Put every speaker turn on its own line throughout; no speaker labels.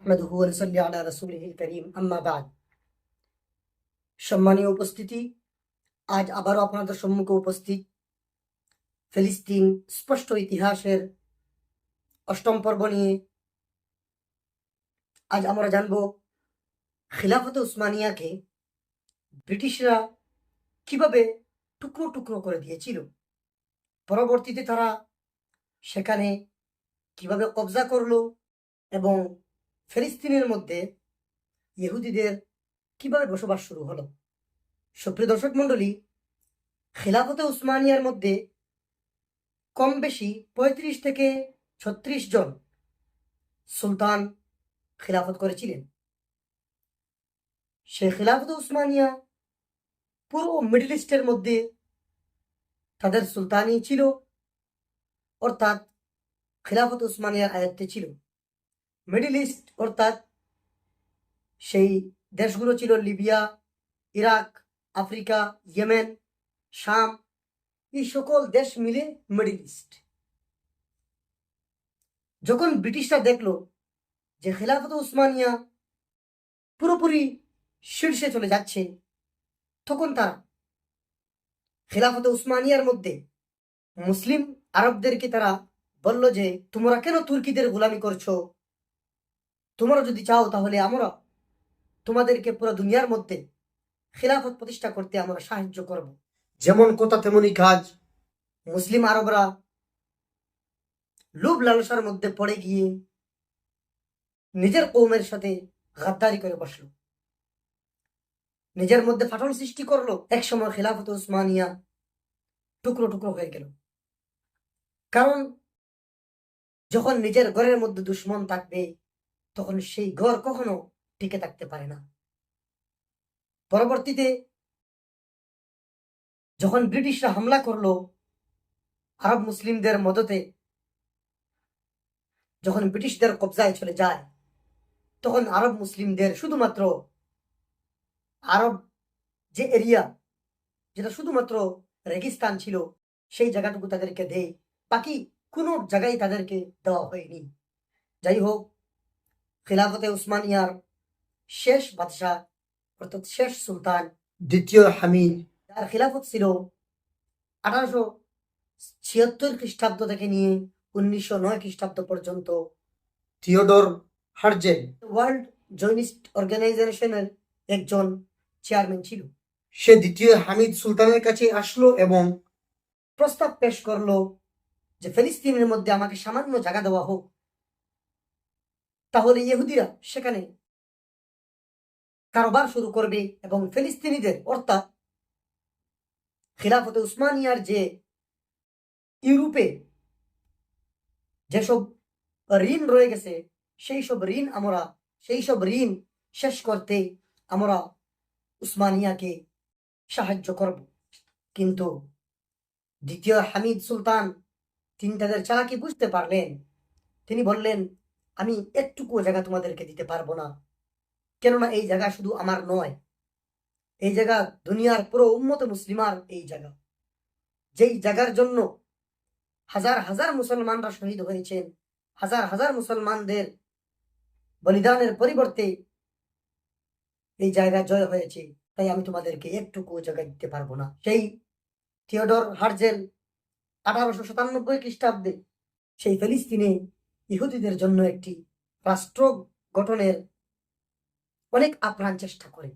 নাহমাদুহু ওয়া নুসাল্লি আলা রাসূলিহিল কারীম, আম্মা বা'দ। সম্মানীয় উপস্থিতি, আজ আবারও আপনাদের সম্মুখে উপস্থিত ফিলিস্তিন স্পষ্ট ইতিহাসের অষ্টম পর্ব নিয়ে। আজ আমরা জানব খিলাফতে উসমানিয়াকে ব্রিটিশরা কিভাবে টুকরো টুকরো করে দিয়েছিল, পরবর্তীতে তারা সেখানে কিভাবে কবজা করলো এবং ফিলিস্তিনের মধ্যে ইহুদিদের কিভাবে বসবাস শুরু হলো। সুপ্রিয় দর্শক মণ্ডলী, খিলাফতে উসমানিয়ার মধ্যে কম বেশি ৩৫ থেকে ৩৬ জন সুলতান খিলাফত করেছিলেন। সে খিলাফত উসমানিয়া পুরো মিডল ইস্টের মধ্যে তাদের সুলতানি ছিল, অর্থাৎ খিলাফত উসমানিয়ার আয়ত্তে ছিল। মিডল ইস্ট অর্থাৎ সেই দেশগুলো ছিল লিবিয়া, ইরাক, আফ্রিকা, ইয়েমেন, শাম, এই সকল দেশ মিলে মিডল ইস্ট। যখন ব্রিটিশরা দেখলো যে খিলাফত উসমানিয়া পুরোপুরি শীর্ষে চলে যাচ্ছে, তখন তারা খিলাফত উসমানিয়ার মধ্যে মুসলিম আরবদেরকে তারা বলল যে তোমরা কেন তুর্কিদের গোলামি করছো, তোমরা যদি চাও তাহলে আমরা তোমাদেরকে পুরো দুনিয়ার মধ্যে খিলাফত প্রতিষ্ঠা করতে আমরা সাহায্য করব। যেমন কথা তেমনই কাজ। মুসলিম আরবরা লোভ লালসার মধ্যে পড়ে গিয়ে নিজের কৌমের সাথে গাদ্দারি করে বসলো, নিজের মধ্যে ফাটল সৃষ্টি করলো। একসময় খিলাফত উসমানিয়া টুকরো টুকরো হয়ে গেল। কারণ যখন নিজের ঘরের মধ্যে দুশ্মন থাকবে, তখন সেই ঘর কখনো টিকে থাকতে পারে না। পরবর্তীতে যখন ব্রিটিশরা হামলা করলো আরব মুসলিমদের মদতে, যখন ব্রিটিশদের কবজায় চলে যায়, তখন আরব মুসলিমদের শুধুমাত্র আরব যে এরিয়া, যেটা শুধুমাত্র রেগিস্তান ছিল, সেই জায়গাটুকু তাদেরকে দেয়, বাকি কোনো জায়গায় তাদেরকে দেওয়া হয়নি। যাই হোক, খিলাফতে উসমানিয়ার শেষ বাদশাহ অর্থাৎ শেষ সুলতান দ্বিতীয় হামিদ, তার খিলাফত ছিল 1876 খ্রিস্টাব্দ থেকে নিয়ে 1909 খ্রিস্টাব্দ পর্যন্ত। থিওডর হার্জেল ওয়ার্ল্ড জয়নিস্ট অর্গানাইজেশনের একজন চেয়ারম্যান ছিল। সে দ্বিতীয় হামিদ সুলতানের কাছে আসলো এবং প্রস্তাব পেশ করলো যে ফিলিস্তিনের মধ্যে আমাকে সামান্য জায়গা দেওয়া হোক, তাহলে ইহুদিরা সেখানে কারবার শুরু করবে এবং ফিলিস্তিনিদের অর্থাৎ খিলাফতে উসমানিয়ার যে ইউরোপে যেসব ঋণ রয়ে গেছে, সেই সব ঋণ শেষ করতে আমরা উসমানিয়াকে সাহায্য করব। কিন্তু দ্বিতীয় হামিদ সুলতান তিনি তাদের চালাকি বুঝতে পারলেন। তিনি বললেন, আমি একটুকু জায়গা তোমাদেরকে দিতে পারবো না, কেননা এই জায়গা শুধু আমার নয়, এই জায়গা দুনিয়ার পুরো উম্মত মুসলিমার এই জায়গা, যেই জায়গার জন্য হাজার হাজার মুসলমানরা শহীদ হয়েছেন, হাজার হাজার মুসলমানদের বলিদানের পরিবর্তে এই জায়গা জয় হয়েছে, তাই আমি তোমাদেরকে একটুকু জায়গা দিতে পারবো না। সেই থিওডর হার্জেল 1897 খ্রিস্টাব্দে সেই ফিলিস্তিনে ইহুদিদের জন্য একটি রাষ্ট্র গঠনের অনেক আপ্রাণ চেষ্টা করে।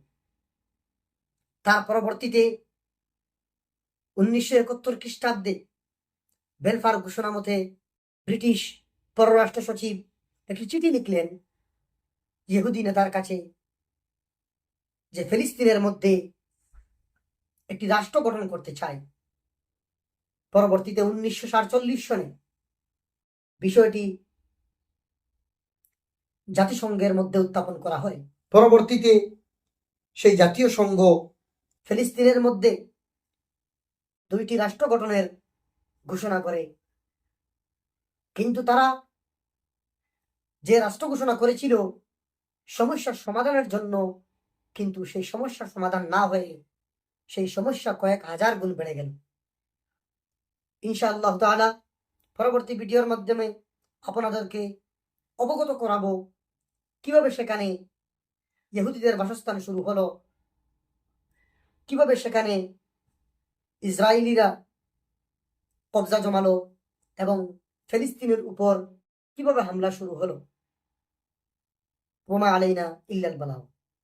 তার পরবর্তীতে 1971 খ্রিস্টাব্দে বেলফার ঘোষণা মতে ব্রিটিশ পররাষ্ট্র সচিব একটি চিঠি লিখলেন ইহুদি নেতার কাছে যে ফিলিস্তিনের মধ্যে একটি রাষ্ট্র গঠন করতে চায়। পরবর্তীতে 1947 সনে বিষয়টি জাতিসংঘের মধ্যে উত্থাপন করা হয়। পরবর্তীতে সেই জাতীয় সংঘ ফিলিস্তিনের মধ্যে দুইটি রাষ্ট্র গঠনের ঘোষণা করে। কিন্তু তারা যে রাষ্ট্র ঘোষণা করেছিল সমস্যার সমাধানের জন্য, কিন্তু সেই সমস্যার সমাধান না হয়ে সেই সমস্যা কয়েক হাজার গুণ বেড়ে গেল। ইনশাআল্লাহ তাআলা পরবর্তী ভিডিওর মাধ্যমে আপনাদেরকে অবগত করাবো কিভাবে সেখানে ইহুদিদের বাসস্থান শুরু হলো, কিভাবে সেখানে ইসরায়েলিরা কবজা জমালো এবং ফিলিস্তিনের উপর কিভাবে হামলা শুরু হলো। ওমা আলাইনা ইল্লাল বালাগ।